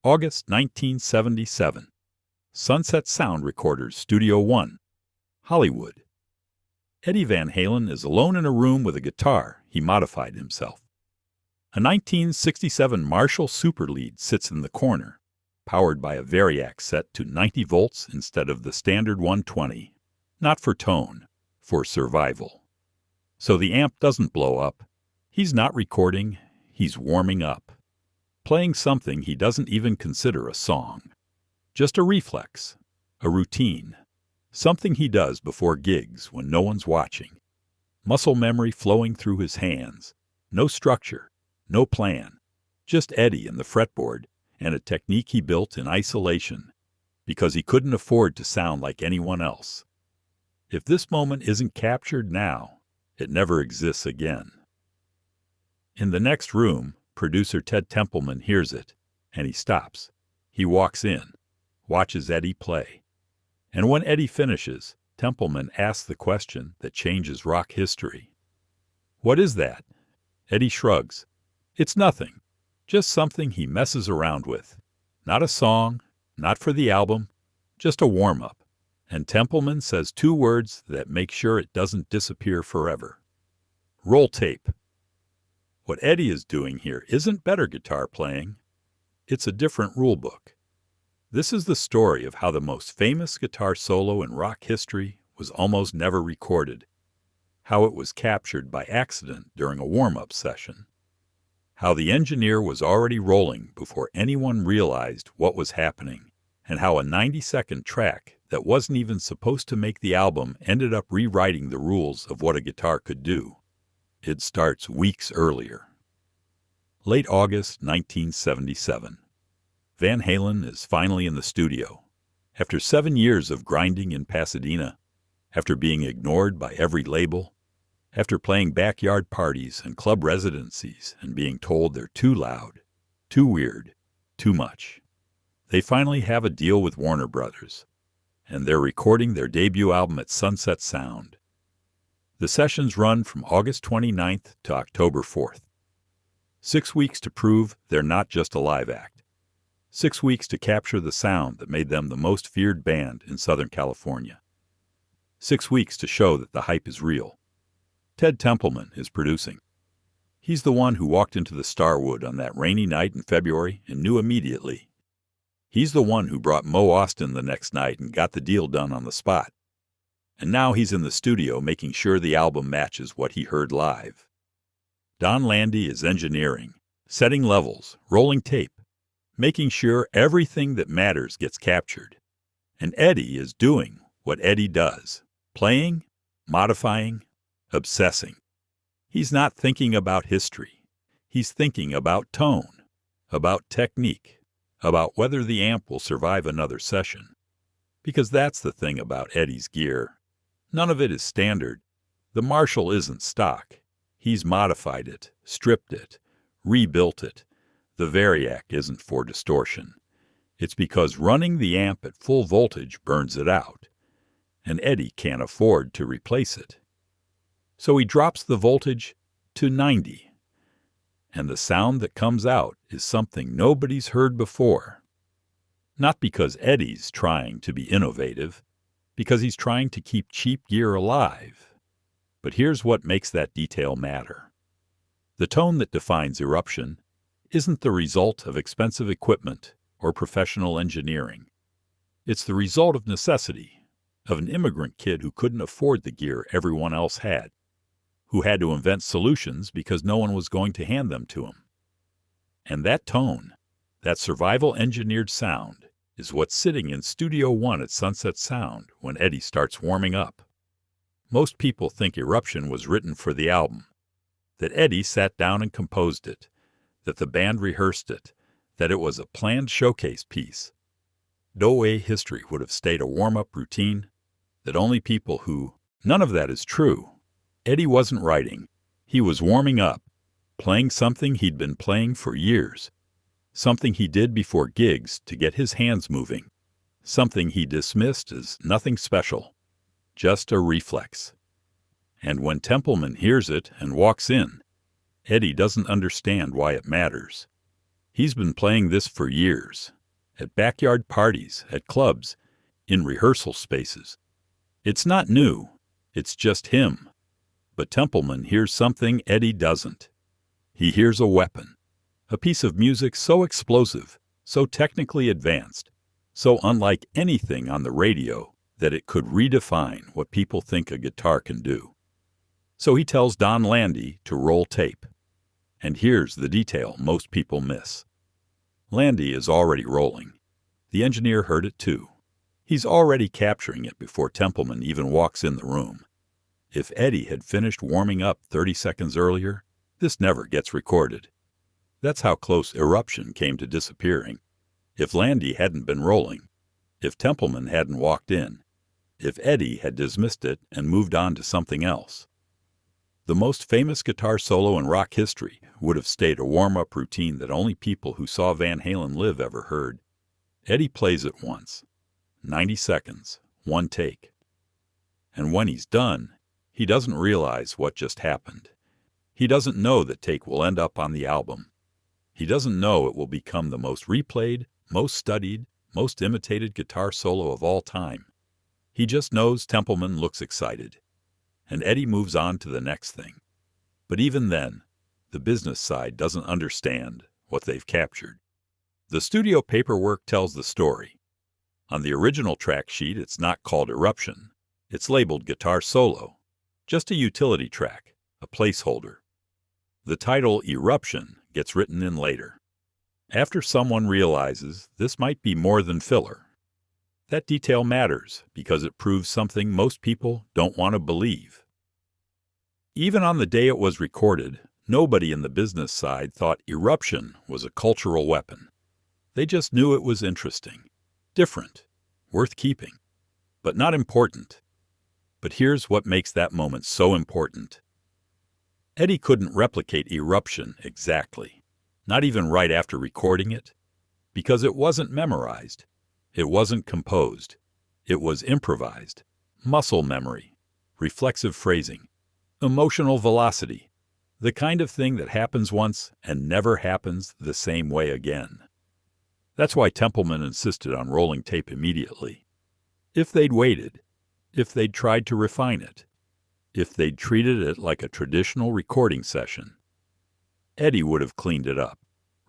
August 1977. Sunset Sound Recorders, Studio One, Hollywood. Eddie Van Halen is alone in a room with a guitar he modified himself. A 1967 Marshall Superlead sits in the corner, powered by a Variac set to 90 volts instead of the standard 120. Not for tone, for survival. So the amp doesn't blow up. He's not recording, he's warming up. Playing something he doesn't even consider a song. Just a reflex, a routine. Something he does before gigs when no one's watching. Muscle memory flowing through his hands. No structure, no plan. Just Eddie and the fretboard, and a technique he built in isolation, because he couldn't afford to sound like anyone else. If this moment isn't captured now, it never exists again. In the next room, producer Ted Templeman hears it, and he stops. He walks in, watches Eddie play. And when Eddie finishes, Templeman asks the question that changes rock history. "What is that?" Eddie shrugs. "It's nothing. Just something he messes around with. Not a song, not for the album, just a warm-up." And Templeman says two words that make sure it doesn't disappear forever. Roll tape. What Eddie is doing here isn't better guitar playing. It's a different rule book. This is the story of how the most famous guitar solo in rock history was almost never recorded. How it was captured by accident during a warm-up session. How the engineer was already rolling before anyone realized what was happening. And how a 90-second track that wasn't even supposed to make the album ended up rewriting the rules of what a guitar could do. It starts weeks earlier. Late August 1977. Van Halen is finally in the studio. After 7 years of grinding in Pasadena, after being ignored by every label, after playing backyard parties and club residencies and being told they're too loud, too weird, too much, they finally have a deal with Warner Brothers, and they're recording their debut album at Sunset Sound. The sessions run from August 29th to October 4th. 6 weeks to prove they're not just a live act. 6 weeks to capture the sound that made them the most feared band in Southern California. 6 weeks to show that the hype is real. Ted Templeman is producing. He's the one who walked into the Starwood on that rainy night in February and knew immediately. He's the one who brought Mo Austin the next night and got the deal done on the spot. And now he's in the studio making sure the album matches what he heard live. Donn Landee is engineering, setting levels, rolling tape, making sure everything that matters gets captured. And Eddie is doing what Eddie does, playing, modifying, obsessing. He's not thinking about history. He's thinking about tone, about technique, about whether the amp will survive another session. Because that's the thing about Eddie's gear. None of it is standard. The Marshall isn't stock. He's modified it, stripped it, rebuilt it. The Variac isn't for distortion. It's because running the amp at full voltage burns it out, and Eddie can't afford to replace it. So he drops the voltage to 90, and the sound that comes out is something nobody's heard before. Not because Eddie's trying to be innovative, because he's trying to keep cheap gear alive. But here's what makes that detail matter. The tone that defines Eruption isn't the result of expensive equipment or professional engineering. It's the result of necessity, of an immigrant kid who couldn't afford the gear everyone else had, who had to invent solutions because no one was going to hand them to him. And that tone, that survival-engineered sound, is what's sitting in Studio One at Sunset Sound when Eddie starts warming up. Most people think Eruption was written for the album, that Eddie sat down and composed it, that the band rehearsed it, that it was a planned showcase piece. No way history would have stayed a warm-up routine, that only people who... None of that is true. Eddie wasn't writing. He was warming up, playing something he'd been playing for years, something he did before gigs to get his hands moving, something he dismissed as nothing special, just a reflex. And when Templeman hears it and walks in, Eddie doesn't understand why it matters. He's been playing this for years, at backyard parties, at clubs, in rehearsal spaces. It's not new, it's just him. But Templeman hears something Eddie doesn't. He hears a weapon, a piece of music so explosive, so technically advanced, so unlike anything on the radio that it could redefine what people think a guitar can do. So he tells Donn Landee to roll tape. And here's the detail most people miss. Landee is already rolling. The engineer heard it too. He's already capturing it before Templeman even walks in the room. If Eddie had finished warming up 30 seconds earlier, this never gets recorded. That's how close Eruption came to disappearing. If Landee hadn't been rolling, if Templeman hadn't walked in, if Eddie had dismissed it and moved on to something else. The most famous guitar solo in rock history would have stayed a warm-up routine that only people who saw Van Halen live ever heard. Eddie plays it once, 90 seconds, one take. And when he's done, he doesn't realize what just happened. He doesn't know that take will end up on the album. He doesn't know it will become the most replayed, most studied, most imitated guitar solo of all time. He just knows Templeman looks excited. And Eddie moves on to the next thing. But even then, the business side doesn't understand what they've captured. The studio paperwork tells the story. On the original track sheet, it's not called Eruption. It's labeled Guitar Solo, just a utility track, a placeholder. The title Eruption gets written in later, after someone realizes this might be more than filler. That detail matters because it proves something most people don't want to believe. Even on the day it was recorded, nobody in the business side thought Eruption was a cultural weapon. They just knew it was interesting, different, worth keeping, but not important. But here's what makes that moment so important. Eddie couldn't replicate Eruption exactly, not even right after recording it, because it wasn't memorized. It wasn't composed. It was improvised. Muscle memory, reflexive phrasing, emotional velocity, the kind of thing that happens once and never happens the same way again. That's why Templeman insisted on rolling tape immediately. If they'd waited, if they'd tried to refine it, if they'd treated it like a traditional recording session, Eddie would have cleaned it up,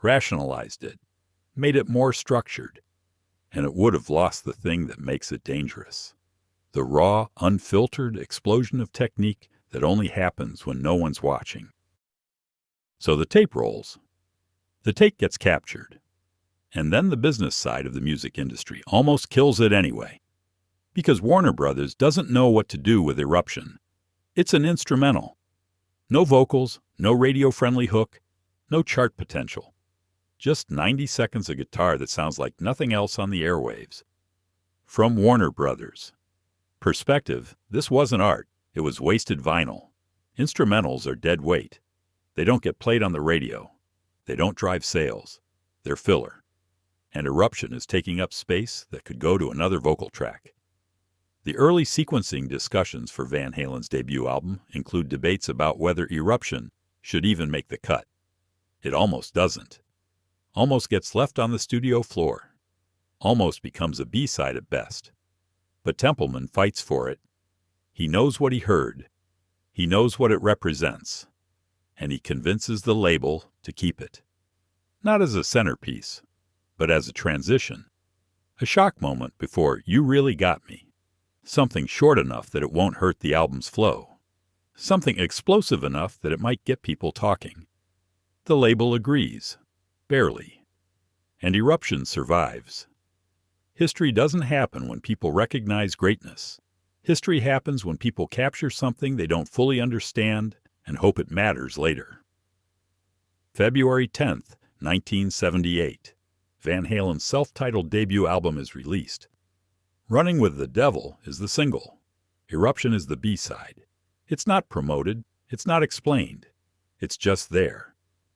rationalized it, made it more structured, and it would have lost the thing that makes it dangerous. The raw, unfiltered explosion of technique that only happens when no one's watching. So the tape rolls. The tape gets captured. And then the business side of the music industry almost kills it anyway. Because Warner Brothers doesn't know what to do with Eruption. It's an instrumental. No vocals, no radio-friendly hook, no chart potential. Just 90 seconds of guitar that sounds like nothing else on the airwaves. From Warner Brothers. Perspective, this wasn't art. It was wasted vinyl. Instrumentals are dead weight. They don't get played on the radio. They don't drive sales. They're filler. And Eruption is taking up space that could go to another vocal track. The early sequencing discussions for Van Halen's debut album include debates about whether Eruption should even make the cut. It almost doesn't. Almost gets left on the studio floor. Almost becomes a B-side at best. But Templeman fights for it. He knows what he heard. He knows what it represents. And he convinces the label to keep it. Not as a centerpiece, but as a transition. A shock moment before You Really Got Me. Something short enough that it won't hurt the album's flow. Something explosive enough that it might get people talking. The label agrees. Barely. And Eruption survives. History doesn't happen when people recognize greatness. History happens when people capture something they don't fully understand and hope it matters later. February 10th, 1978. Van Halen's self-titled debut album is released. Running with the Devil is the single. Eruption is the B-side. It's not promoted. It's not explained. It's just there,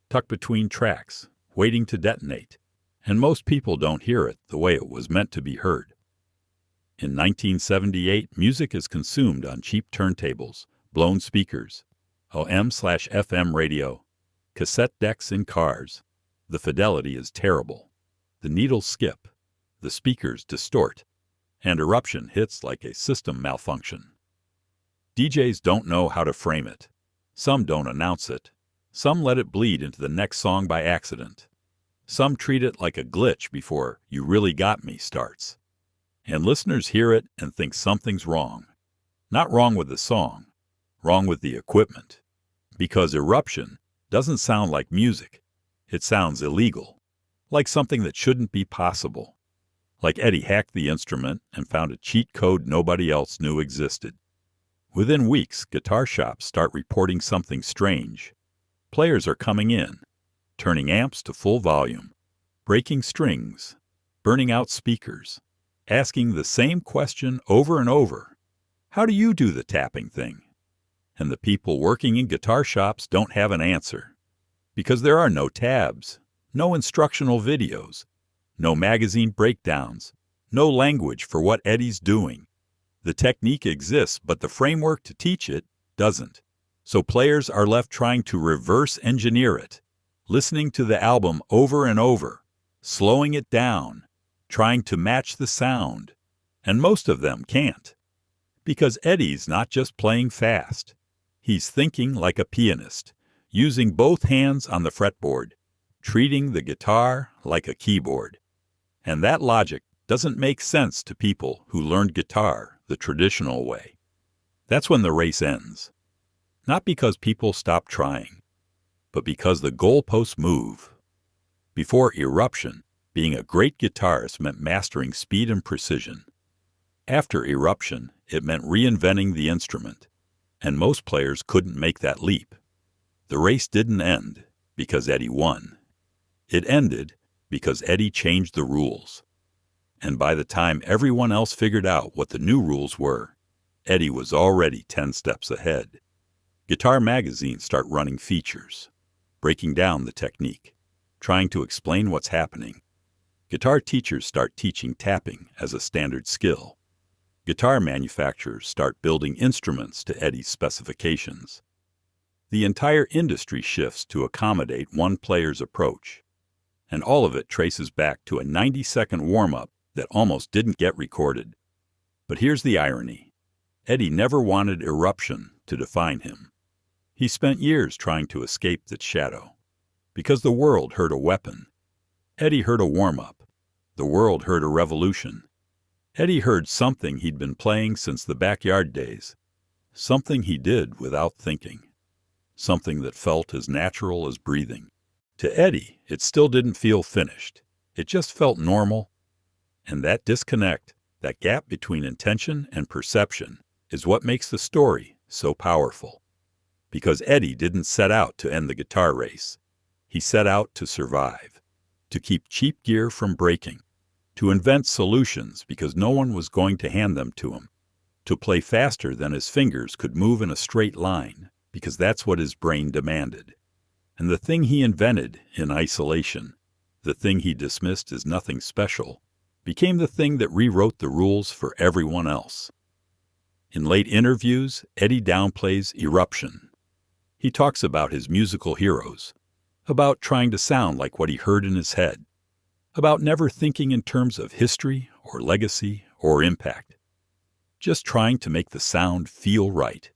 tucked between tracks, waiting to detonate, and most people don't hear it the way it was meant to be heard. In 1978, music is consumed on cheap turntables, blown speakers, AM/FM radio, cassette decks in cars, The fidelity is terrible. The needles skip. The speakers distort. And Eruption hits like a system malfunction. DJs don't know how to frame it. Some don't announce it. Some let it bleed into the next song by accident. Some treat it like a glitch before "You Really Got Me" starts. And listeners hear it and think something's wrong. Not wrong with the song, wrong with the equipment. Because Eruption doesn't sound like music. It sounds illegal, like something that shouldn't be possible. Like Eddie hacked the instrument and found a cheat code nobody else knew existed. Within weeks, guitar shops start reporting something strange. Players are coming in, turning amps to full volume, breaking strings, burning out speakers, asking the same question over and over. How do you do the tapping thing? And the people working in guitar shops don't have an answer. Because there are no tabs, no instructional videos, no magazine breakdowns, no language for what Eddie's doing. The technique exists, but the framework to teach it doesn't. So players are left trying to reverse engineer it, listening to the album over and over, slowing it down, trying to match the sound. And most of them can't. Because Eddie's not just playing fast. He's thinking like a pianist, using both hands on the fretboard, treating the guitar like a keyboard. And that logic doesn't make sense to people who learned guitar the traditional way. That's when the race ends. Not because people stop trying, but because the goalposts move. Before Eruption, being a great guitarist meant mastering speed and precision. After Eruption, it meant reinventing the instrument, and most players couldn't make that leap. The race didn't end because Eddie won. It ended because Eddie changed the rules. And by the time everyone else figured out what the new rules were, Eddie was already 10 steps ahead. Guitar magazines start running features, breaking down the technique, trying to explain what's happening. Guitar teachers start teaching tapping as a standard skill. Guitar manufacturers start building instruments to Eddie's specifications. The entire industry shifts to accommodate one player's approach. And all of it traces back to a 90-second warm-up that almost didn't get recorded. But here's the irony. Eddie never wanted Eruption to define him. He spent years trying to escape its shadow. Because the world heard a weapon. Eddie heard a warm-up. The world heard a revolution. Eddie heard something he'd been playing since the backyard days. Something he did without thinking. Something that felt as natural as breathing. To Eddie, it still didn't feel finished. It just felt normal. And that disconnect, that gap between intention and perception, is what makes the story so powerful. Because Eddie didn't set out to end the guitar race. He set out to survive, to keep cheap gear from breaking, to invent solutions because no one was going to hand them to him, to play faster than his fingers could move in a straight line because that's what his brain demanded. And the thing he invented in isolation, the thing he dismissed as nothing special, became the thing that rewrote the rules for everyone else. In late interviews, Eddie downplays Eruption. He talks about his musical heroes, about trying to sound like what he heard in his head, about never thinking in terms of history or legacy or impact, just trying to make the sound feel right.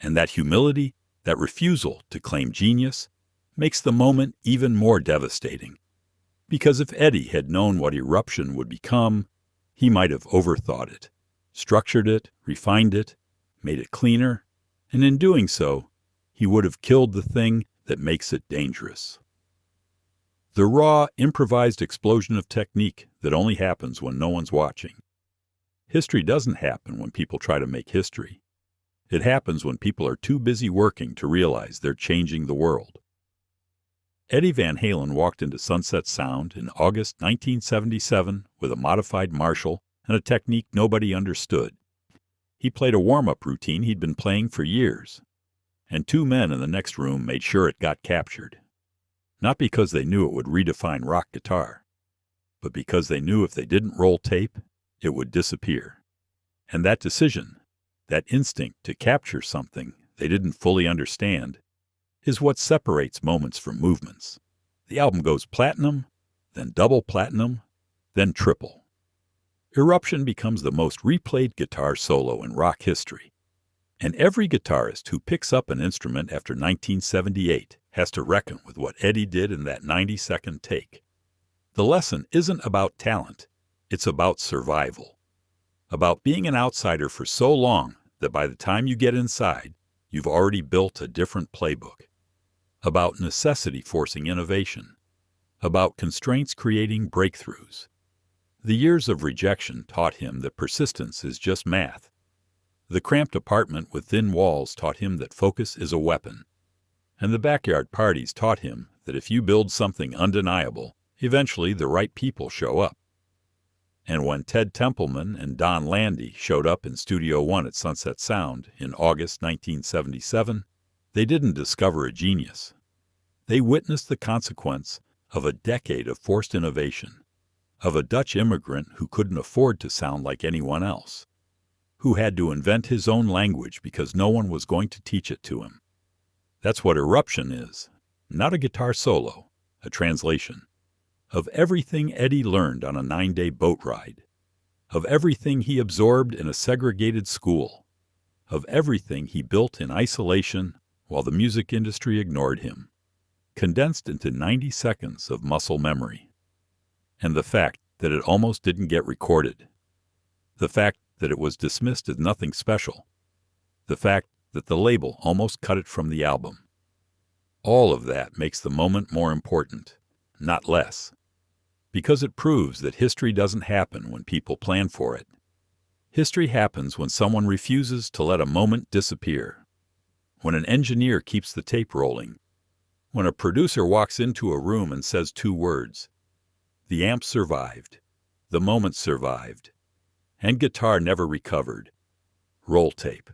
And that humility, that refusal to claim genius, makes the moment even more devastating. Because if Eddie had known what Eruption would become, he might have overthought it, structured it, refined it, made it cleaner, and in doing so, he would have killed the thing that makes it dangerous. The raw, improvised explosion of technique that only happens when no one's watching. History doesn't happen when people try to make history. It happens when people are too busy working to realize they're changing the world. Eddie Van Halen walked into Sunset Sound in August 1977 with a modified Marshall and a technique nobody understood. He played a warm-up routine he'd been playing for years, and 2 men in the next room made sure it got captured. Not because they knew it would redefine rock guitar, but because they knew if they didn't roll tape, it would disappear. And that decision, that instinct to capture something they didn't fully understand, is what separates moments from movements. The album goes platinum, then double platinum, then triple. Eruption becomes the most replayed guitar solo in rock history. And every guitarist who picks up an instrument after 1978 has to reckon with what Eddie did in that 90-second take. The lesson isn't about talent, it's about survival. About being an outsider for so long that by the time you get inside, you've already built a different playbook. About necessity forcing innovation. About constraints creating breakthroughs. The years of rejection taught him that persistence is just math. The cramped apartment with thin walls taught him that focus is a weapon. And the backyard parties taught him that if you build something undeniable, eventually the right people show up. And when Ted Templeman and Donn Landee showed up in Studio One at Sunset Sound in August 1977, they didn't discover a genius. They witnessed the consequence of a decade of forced innovation, of a Dutch immigrant who couldn't afford to sound like anyone else, who had to invent his own language because no one was going to teach it to him. That's what Eruption is, not a guitar solo, a translation. Of everything Eddie learned on a 9-day boat ride, of everything he absorbed in a segregated school, of everything he built in isolation while the music industry ignored him, condensed into 90 seconds of muscle memory. And the fact that it almost didn't get recorded. The fact that it was dismissed as nothing special. The fact that the label almost cut it from the album. All of that makes the moment more important, not less. Because it proves that history doesn't happen when people plan for it. History happens when someone refuses to let a moment disappear. When an engineer keeps the tape rolling. When a producer walks into a room and says 2 words. The amp survived. The moment survived. And guitar never recovered. Roll tape.